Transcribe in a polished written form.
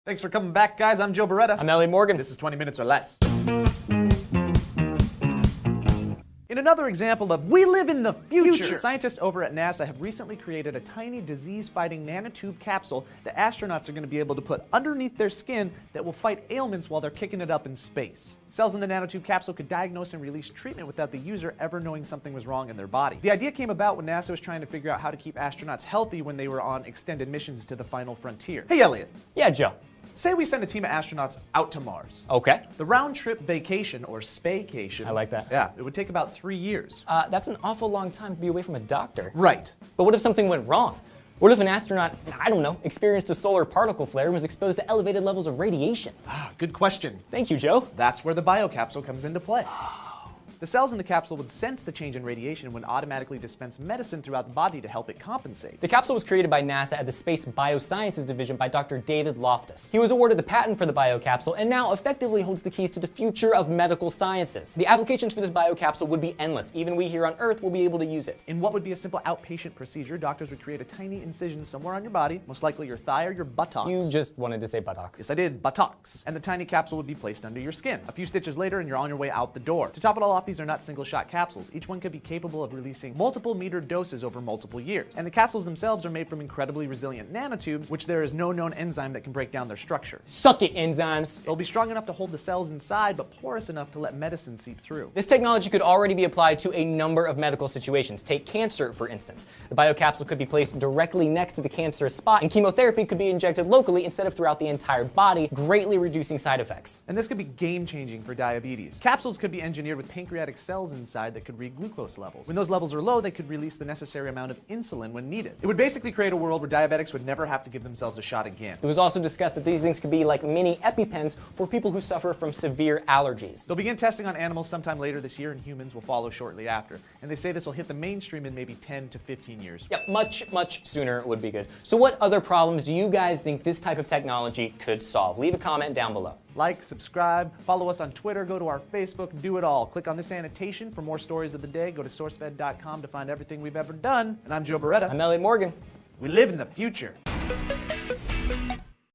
Thanks for coming back, guys. I'm Joe Beretta. I'm Elliot Morgan. This is 20 Minutes or Less. In another example of we live in the future, scientists over at NASA have recently created a tiny disease-fighting nanotube capsule that astronauts are going to be able to put underneath their skin that will fight ailments while they're kicking it up in space. Cells in the nanotube capsule could diagnose and release treatment without the user ever knowing something was wrong in their body. The idea came about when NASA was trying to figure out how to keep astronauts healthy when they were on extended missions to the final frontier. Hey, Elliot. Yeah, Joe. Say we send a team of astronauts out to Mars. Okay. The round-trip vacation, or spaycation. I like that. Yeah, it would take about 3 years. That's an awful long time to be away from a doctor. Right. But what if something went wrong? What if an astronaut, I don't know, experienced a solar particle flare and was exposed to elevated levels of radiation? Good question. Thank you, Joe. That's where the biocapsule comes into play. The cells in the capsule would sense the change in radiation and would automatically dispense medicine throughout the body to help it compensate. The capsule was created by NASA at the Space Biosciences Division by Dr. David Loftus. He was awarded the patent for the biocapsule and now effectively holds the keys to the future of medical sciences. The applications for this biocapsule would be endless. Even we here on Earth will be able to use it. In what would be a simple outpatient procedure, doctors would create a tiny incision somewhere on your body, most likely your thigh or your buttocks. You just wanted to say buttocks. Yes, I did. Buttocks. And the tiny capsule would be placed under your skin. A few stitches later and you're on your way out the door. To top it all off, these are not single-shot capsules. Each one could be capable of releasing multiple metered doses over multiple years. And the capsules themselves are made from incredibly resilient nanotubes, which there is no known enzyme that can break down their structure. Suck it, enzymes. They'll be strong enough to hold the cells inside, but porous enough to let medicine seep through. This technology could already be applied to a number of medical situations. Take cancer, for instance. The biocapsule could be placed directly next to the cancerous spot, and chemotherapy could be injected locally instead of throughout the entire body, greatly reducing side effects. And this could be game-changing for diabetes. Capsules could be engineered with pancreatic cells inside that could read glucose levels. When those levels are low, they could release the necessary amount of insulin when needed. It would basically create a world where diabetics would never have to give themselves a shot again. It was also discussed that these things could be like mini EpiPens for people who suffer from severe allergies. They'll begin testing on animals sometime later this year, and humans will follow shortly after. And they say this will hit the mainstream in maybe 10 to 15 years. Yeah, much sooner would be good. So what other problems do you guys think this type of technology could solve? Leave a comment down below. Like, subscribe, follow us on Twitter, go to our Facebook, do it all. Click on this annotation for more stories of the day. Go to sourcefed.com to find everything we've ever done. And I'm Joe Beretta. I'm Elliot Morgan. We live in the future.